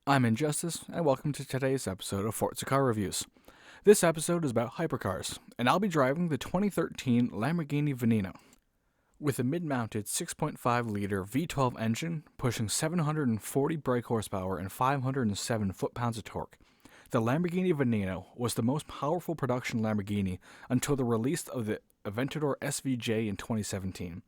I'm Injustice, and welcome to today's episode of Forza Car Reviews. This episode is about hypercars, and I'll be driving the 2013 Lamborghini Veneno. With a mid-mounted 6.5-liter V12 engine pushing 740 brake horsepower and 507 foot-pounds of torque, the Lamborghini Veneno was the most powerful production Lamborghini until the release of the Aventador SVJ in 2017.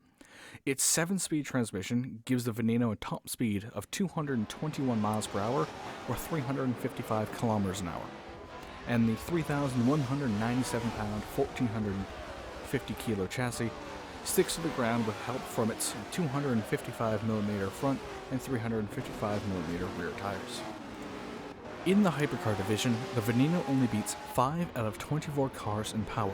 Its 7-speed transmission gives the Veneno a top speed of 221 miles per hour or 355 kilometers an hour, and the 3,197-pound, 1,450 kilo chassis sticks to the ground with help from its 255mm front and 355mm rear tires. In the hypercar division, the Veneno only beats 5 out of 24 cars in power: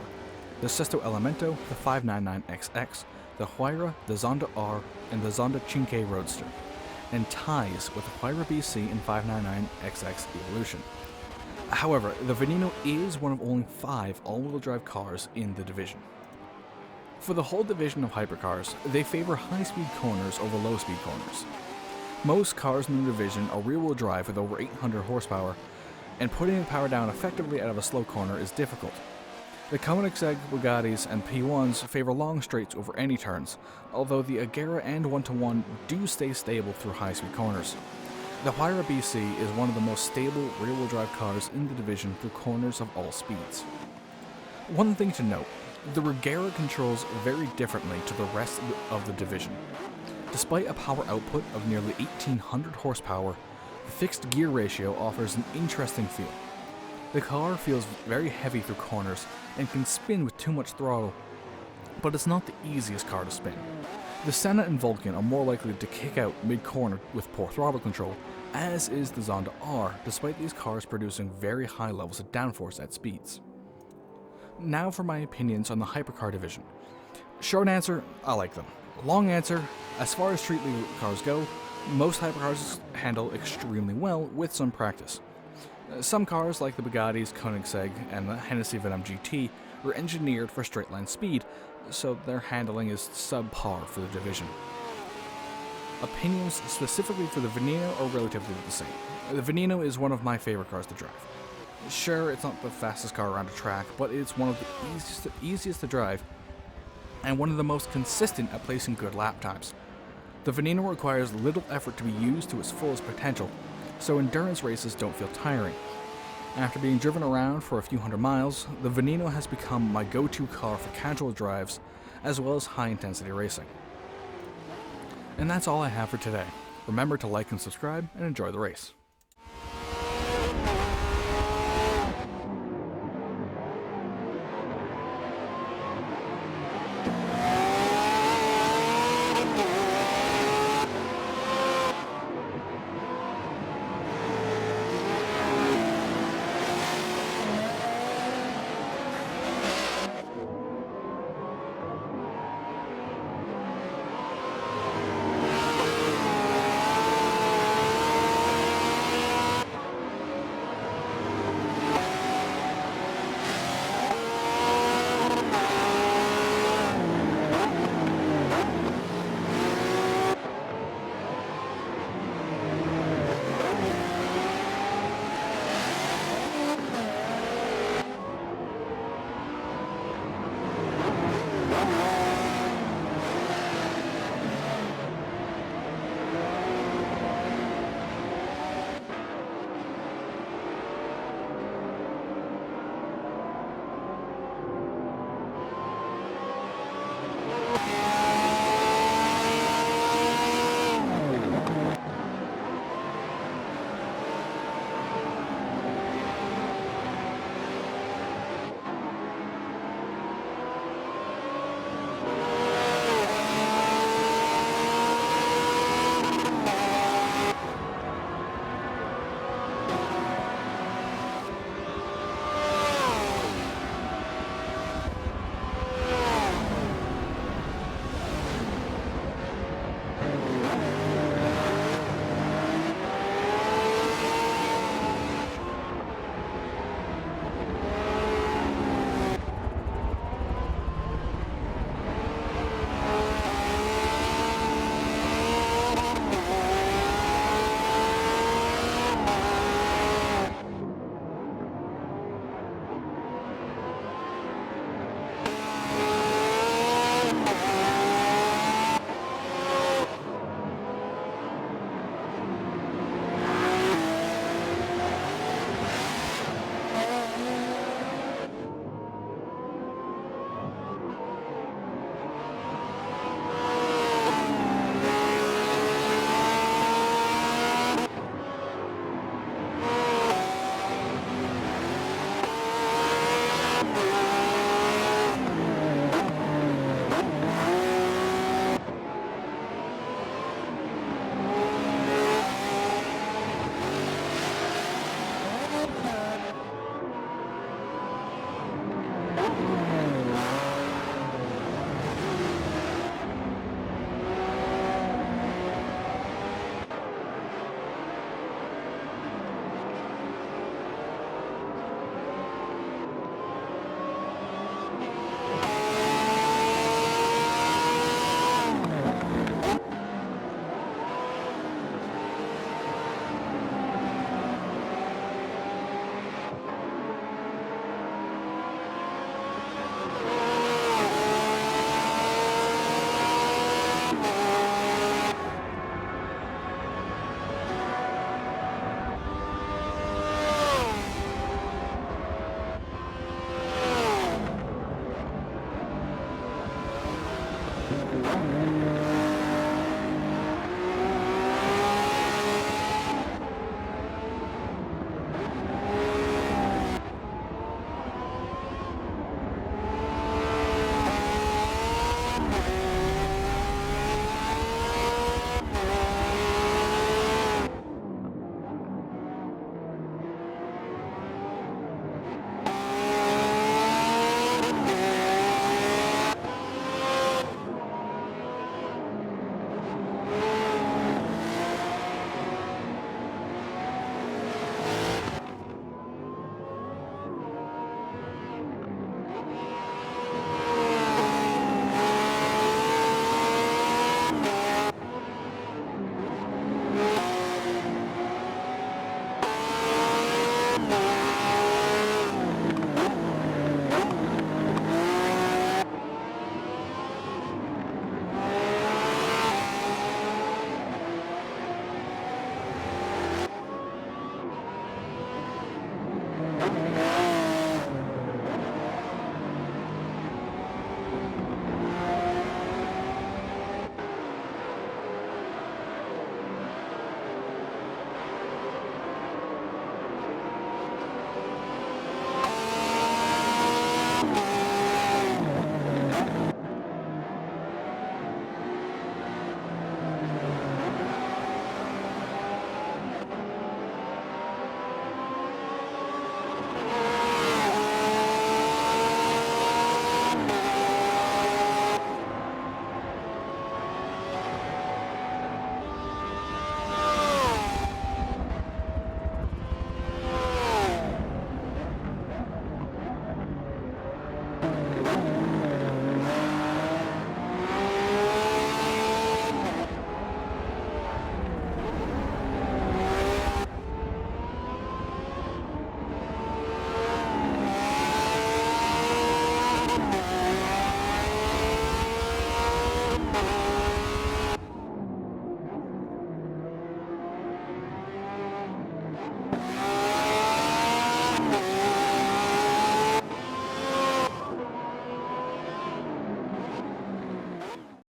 the Sesto Elemento, the 599XX, the Huayra, the Zonda R, and the Zonda Cinque Roadster, and ties with the Huayra BC and 599XX Evolution. However, the Veneno is one of only 5 all-wheel drive cars in the division. For the whole division of hypercars, they favor high-speed corners over low-speed corners. Most cars in the division are rear-wheel drive with over 800 horsepower, and putting the power down effectively out of a slow corner is difficult. The Koenigsegg, Bugattis, and P1s favor long straights over any turns, although the Agera and 1-1 do stay stable through high-speed corners. The Huayra BC is one of the most stable rear-wheel drive cars in the division through corners of all speeds. One thing to note, the Regera controls very differently to the rest of the division. Despite a power output of nearly 1,800 horsepower, the fixed gear ratio offers an interesting feel. The car feels very heavy through corners and can spin with too much throttle, but it's not the easiest car to spin. The Senna and Vulcan are more likely to kick out mid-corner with poor throttle control, as is the Zonda R, despite these cars producing very high levels of downforce at speeds. Now for my opinions on the hypercar division. Short answer, I like them. Long answer, as far as street legal cars go, most hypercars handle extremely well with some practice. Some cars, like the Bugattis, Koenigsegg, and the Hennessy Venom GT, were engineered for straight-line speed, so their handling is subpar for the division. Opinions specifically for the Veneno are relatively the same. The Veneno is one of my favorite cars to drive. Sure, it's not the fastest car around a track, but it's one of the easiest to drive, and one of the most consistent at placing good lap times. The Veneno requires little effort to be used to its fullest potential, so endurance races don't feel tiring. After being driven around for a few hundred miles, the Veneno has become my go-to car for casual drives, as well as high-intensity racing. And that's all I have for today. Remember to like and subscribe, and enjoy the race.